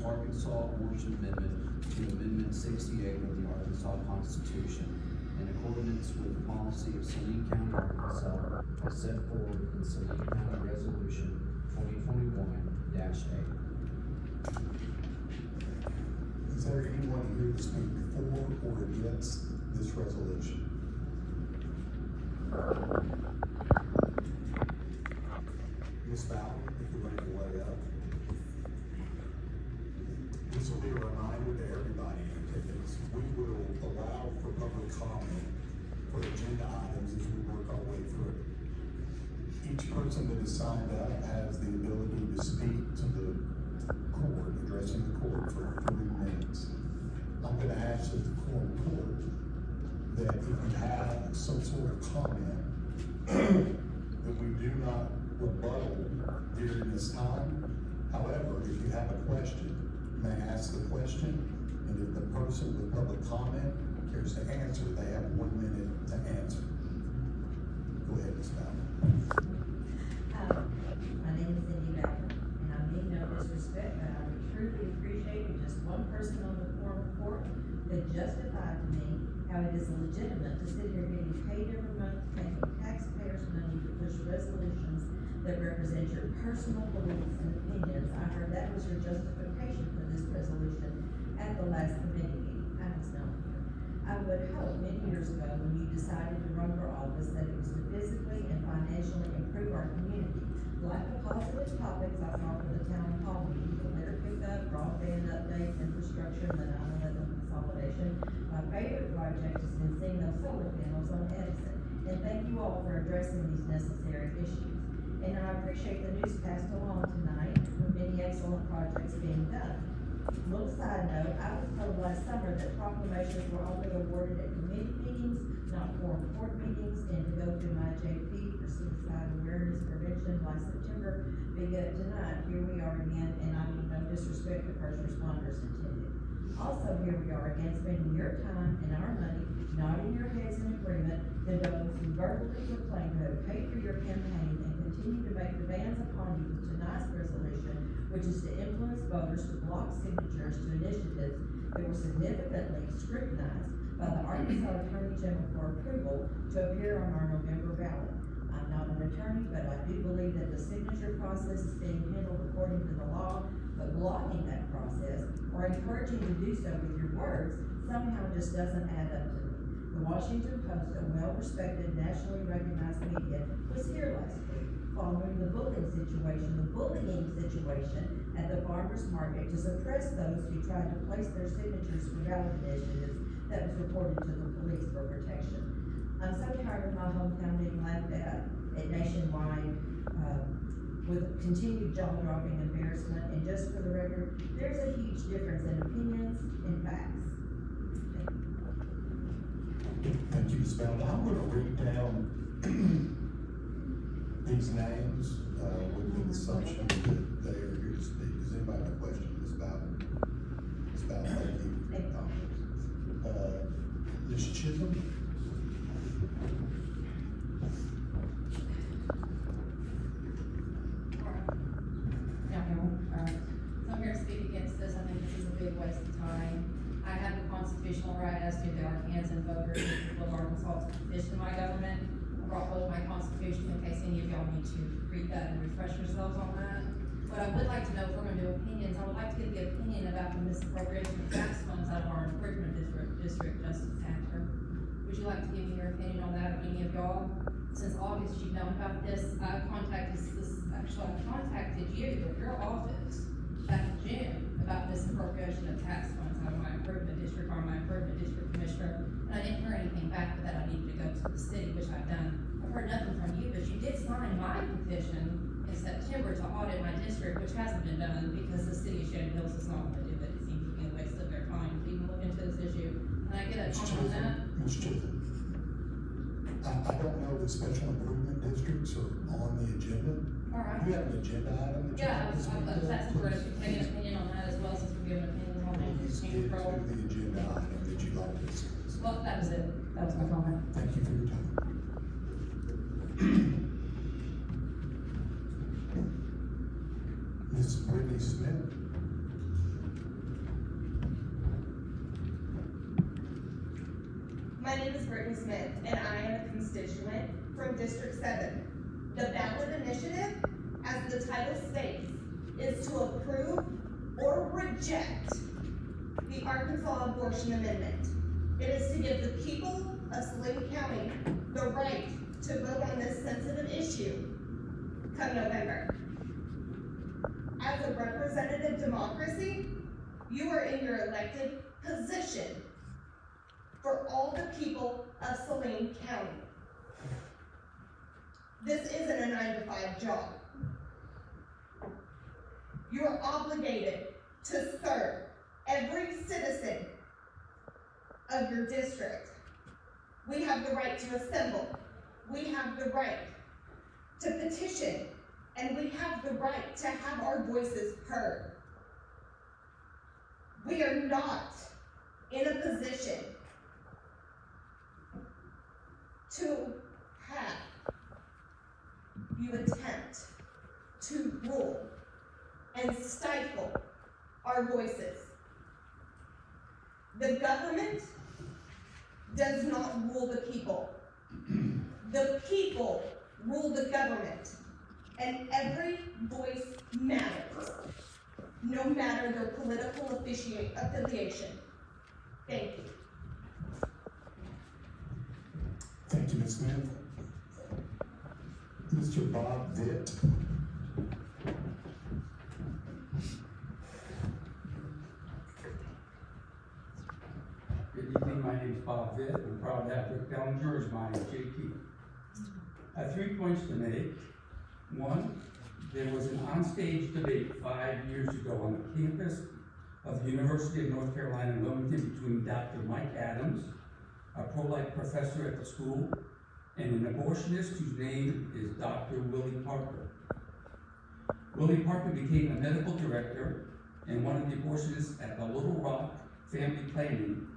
Arkansas Ordinance Amendment to Amendment 68 of the Arkansas Constitution in accordance with the policy of Saline County, Arkansas, as set forth in Saline County Resolution 2021-8. Is there anyone here to speak for or against this resolution? Ms. Fowler, if you're ready to weigh up. This will be a reminder to everybody in attendance. We will allow for public comment for agenda items as we work our way through. Each person that is signed up has the ability to speak to the court, addressing the court for 3 minutes. I'm going to ask the quorum court that if you have some sort of comment, that we do not rebuttal during this time. However, if you have a question, you may ask the question, and if the person with public comment cares to answer, they have 1 minute to answer. Go ahead, Ms. Fowler. My name is Cindy Bowden, and I mean no disrespect, but I would truly appreciate if just one person on the quorum court could justify to me how it is legitimate to sit here getting paid every month, taking taxpayers' money to push resolutions that represent your personal beliefs and opinions. I heard that was your justification for this resolution at the last committee meeting. I was not here. I would hope many years ago when you decided to run for office that it was to physically and financially improve our community. Like the positive topics I saw from the town hall meeting, the litter pickup, broadband updates, infrastructure, and the 9/11 consolidation. My favorite project has been seeing those solar panels on Edison. And thank you all for addressing these necessary issues. And I appreciate the news passed along tonight with many excellent projects being done. Little side note, I was told last summer that proclamations were only awarded at committee meetings, not quorum court meetings, and to go through my JP for suicide awareness prevention by September. Big up tonight, here we are again, and I mean no disrespect to first responders intended. Also, here we are again, spending your time and our money, nodding your heads in agreement to those who verbally proclaim to have paid for your campaign and continue to make demands upon you with tonight's resolution, which is to influence voters to block signatures to initiatives that were significantly scrutinized by the Arkansas Attorney General for approval to appear on our November ballot. I'm not an attorney, but I do believe that the signature process is being handled according to the law, but blocking that process or encouraging you to do so with your words somehow just doesn't add up to me. The Washington Post, a well-respected, nationally recognized media, was here last week following the bullying situation at the farmers market to suppress those who tried to place their signatures for ballot initiatives that was reported to the police for protection. I'm so tired of my hometown being laughed at nationwide with continued jaw-dropping embarrassment. And just for the record, there's a huge difference in opinions and facts. Thank you, Ms. Fowler. I'm going to read down these names with the assumption that they are here to speak. Does anybody have a question? Ms. Fowler? Ms. Fowler, thank you for your comments. Ms. Chisholm? So I'm here to speak against this. I think this is a big waste of time. I have the constitutional right, as do the Arkansan voters of Arkansas, to petition my government. I brought both my constitution in case any of y'all need to read that and refresh yourselves on that. What I would like to know, if we're going to do opinions, I would like to get the opinion about the misappropriation of tax funds out of our improvement district, Justice Hacker. Would you like to give me your opinion on that, or any of y'all? Since August, you've known about this. I contacted you, or your office, back in June, about misappropriation of tax funds out of my improvement district, or my improvement district commissioner, and I didn't hear anything back, but that I needed to go to the city, which I've done. I've heard nothing from you, but you did sign my petition in September to audit my district, which hasn't been done because the city of Shannon Hills is not going to do it. It seems to be a waste of their time to even look into this issue. Can I get a comment on that? Ms. Chisholm, I don't know that special improvement districts are on the agenda. All right. You have an agenda item that you Yeah, want to speak I was to? asking for an opinion on that as well, since we're giving opinions on Please it. get to the agenda item that you'd like to discuss. Well, that was it. That was my comment. Thank you for your time. Ms. Brittany Smith. My name is Brittany Smith, and I am a constituent from District 7. The ballot initiative, as the title states, is to approve or reject the Arkansas Abortion Amendment. It is to give the people of Saline County the right to vote on this sensitive issue come November. As a representative democracy, you are in your elected position for all the people of Saline County. This isn't a 9-to-5 job. You are obligated to serve every citizen of your district. We have the right to assemble. We have the right to petition, and we have the right to have our voices heard. We are not in a position to have you attempt to rule and stifle our voices. The government does not rule the people. The people rule the government, and every voice matters, no matter their political affiliation. Thank you. Thank you, Ms. Smith. Mr. Bob Vitt. Good evening, my name is Bob Vitt. I'm proud to have Rick Bellinger as my JP. I have 3 points to make. One, there was an onstage debate 5 years ago on the campus of the University of North Carolina in Wilmington between Dr. Mike Adams, a pro-life professor at the school, and an abortionist whose name is Dr. Willie Parker. Willie Parker became a medical director and one of the abortionists at the Little Rock Family Planning,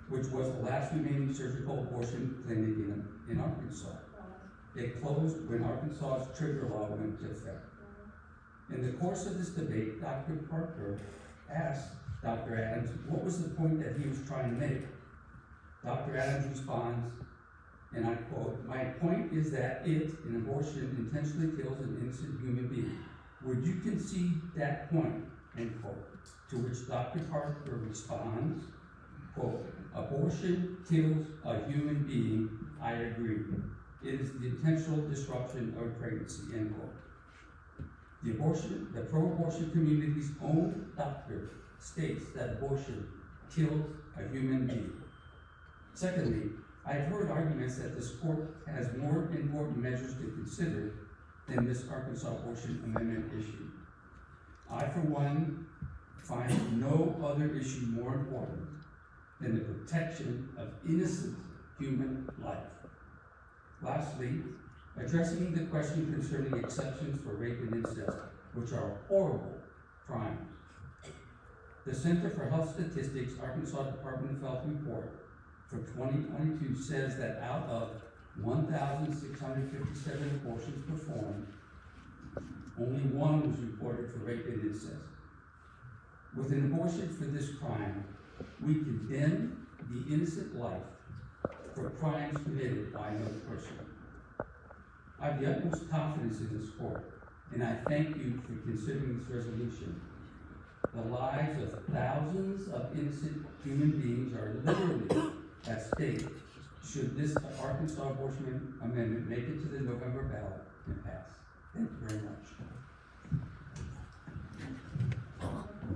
which was the last remaining surgical abortion clinic in Arkansas. It closed when Arkansas's trigger law went into effect. In the course of this debate, Dr. Parker asked Dr. Adams what was the point that he was trying to make. Dr. Adams responds, and I quote, "My point is that an abortion, intentionally kills an innocent human being. Would you concede that point?" End quote. To which Dr. Parker responds, quote, "Abortion kills a human being, I agree. It is the intentional disruption of pregnancy," end quote. The pro-abortion community's own doctor states that abortion kills a human being. Secondly, I have heard arguments that this court has more important measures to consider than this Arkansas Abortion Amendment issue. I, for one, find no other issue more important than the protection of innocent human life. Lastly, addressing the question concerning exceptions for rape and incest, which are horrible crimes. The Center for Health Statistics Arkansas Department of Health report for 2022 says that out of 1,657 abortions performed, only one was reported for rape and incest. With an abortion for this crime, we condemn the innocent life for crimes committed by another person. I have the utmost confidence in this court, and I thank you for considering this resolution. The lives of thousands of innocent human beings are literally at stake should this Arkansas Abortion Amendment make it to the November ballot and pass. Thank you very much.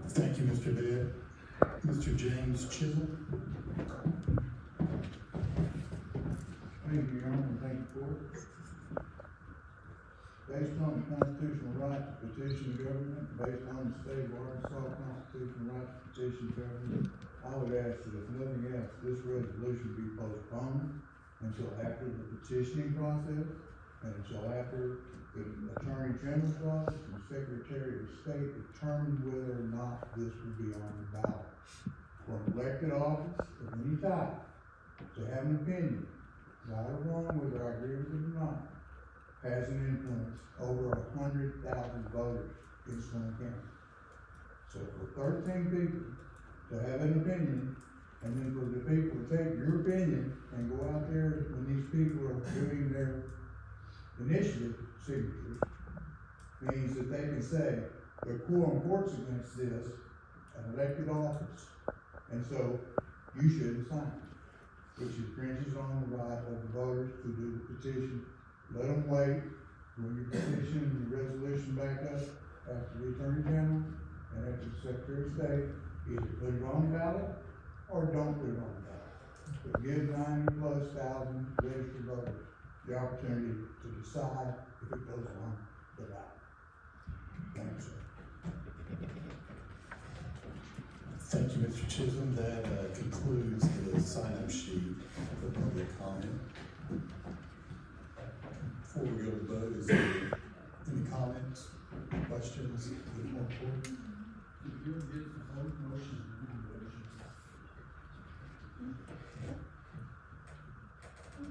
Thank you, Mr. Vitt. Mr. James Chisholm. Thank you, Your Honor, and thank you for it. Based on the constitutional right to petition government, based on the state of Arkansas constitutional right to petition government, I would ask that if nothing else, this resolution be postponed until after the petitioning process and until after the Attorney General's office and Secretary of State determine whether or not this will be on the ballot. For an elected office of any type to have an opinion, right or wrong, whether I agree with it or not, has an influence over 100,000 voters in Saline County. So for 13 people to have an opinion And then for the people to take your opinion and go out there when these people are doing their initiative signatures, means that they can say, the quorum court's against this, an elected office, and so you shouldn't sign it, which infringes on the right of the voters to do the petition. Let them wait, bring your petition and your resolution back up after the Attorney General and after the Secretary of State, either put it on the ballot or don't put it on the ballot. But give 90,000+ registered voters the opportunity to decide if it goes on the ballot. Thank you, sir. Thank you, Mr. Chisholm. That concludes the sign-up sheet for public comment. Before we go to vote, is there any comments, questions for the Quorum Court?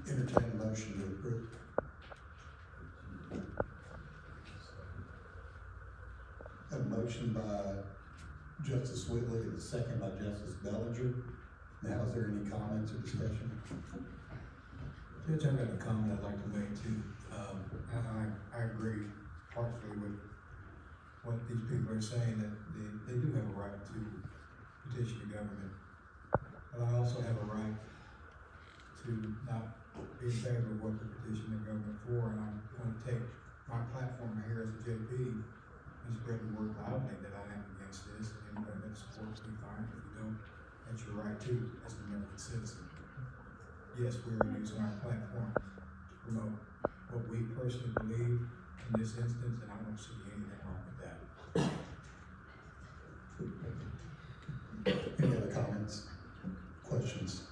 Entertain a motion to approve. A motion by Justice Whitley and a second by Justice Bellinger. Now, is there any comments or discussion? Judge, I've got a comment I'd like to make too. I agree partially with what these people are saying, that they do have a right to petition the government. But I also have a right to not be in favor of what to petition the government for, and I'm going to take my platform here as a JP and spread the word loudly that I am against this. Anybody that supports me, fine. If you don't, that's your right too, as an American citizen. Yes, we're using our platform to promote what we personally believe in this instance, and I don't see anything wrong with that. Any other comments, questions?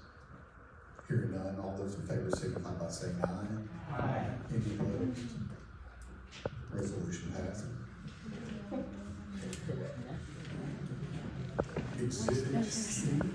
Hearing none, all those in favor signify by saying aye. Aye. Any opposed? Resolution passes. Exhibit C.